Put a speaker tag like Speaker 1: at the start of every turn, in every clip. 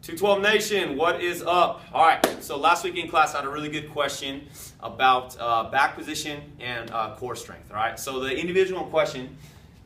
Speaker 1: 212 Nation, what is up? All right, so last week in class I had a really good question about back position and core strength. All right, so the individual in question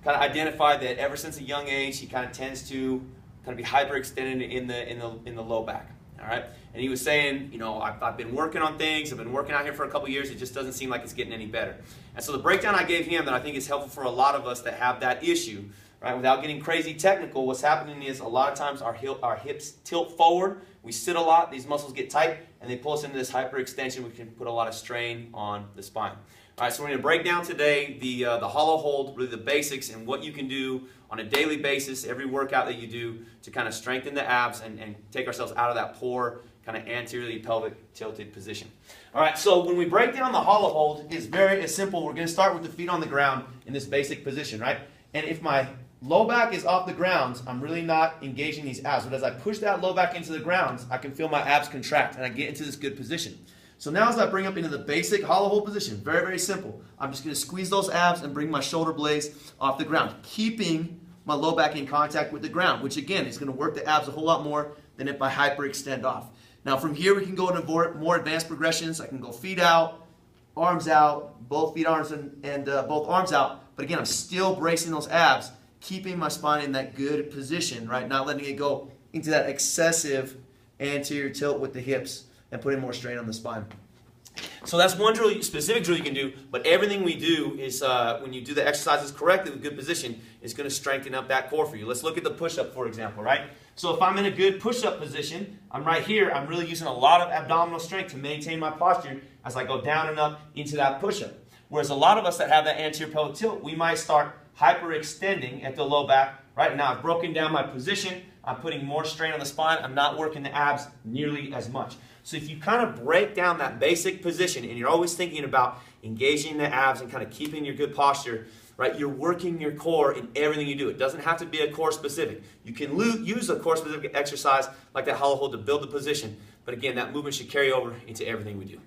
Speaker 1: kind of identified that ever since a young age he kind of tends to kind of be hyperextended in the low back. All right, and he was saying, you know, I've been working on things, I've been working out here for a couple years, it just doesn't seem like it's getting any better. And so the breakdown I gave him that I think is helpful for a lot of us that have that issue, right, without getting crazy technical, what's happening is a lot of times our hips tilt forward, we sit a lot, these muscles get tight, and they pull us into this hyperextension, which can put a lot of strain on the spine. All right, so we're going to break down today the hollow hold, really the basics, and what you can do on a daily basis, every workout that you do to kind of strengthen the abs and take ourselves out of that poor, kind of anteriorly pelvic tilted position. All right, so when we break down the hollow hold, it's very simple. We're going to start with the feet on the ground in this basic position, right? And if my low back is off the ground, I'm really not engaging these abs. But as I push that low back into the ground, I can feel my abs contract and I get into this good position. So now as I bring up into the basic hollow hold position, very, very simple. I'm just going to squeeze those abs and bring my shoulder blades off the ground, keeping my low back in contact with the ground, which again is going to work the abs a whole lot more than if I hyperextend off. Now from here we can go into more advanced progressions. I can go feet out, arms out, both feet, arms, and both arms out. But again, I'm still bracing those abs, keeping my spine in that good position, right? Not letting it go into that excessive anterior tilt with the hips and putting more strain on the spine. So that's one drill, specific drill you can do, but everything we do is, when you do the exercises correctly with good position, is going to strengthen up that core for you. Let's look at the push-up, for example, right? So if I'm in a good push-up position, I'm right here, I'm really using a lot of abdominal strength to maintain my posture as I go down and up into that push-up. Whereas a lot of us that have that anterior pelvic tilt, we might start hyperextending at the low back. Right now I've broken down my position, I'm putting more strain on the spine, I'm not working the abs nearly as much. So if you kind of break down that basic position and you're always thinking about engaging the abs and kind of keeping your good posture, right, you're working your core in everything you do. It doesn't have to be a core specific. You can use a core specific exercise like that hollow hold to build the position, but again, that movement should carry over into everything we do.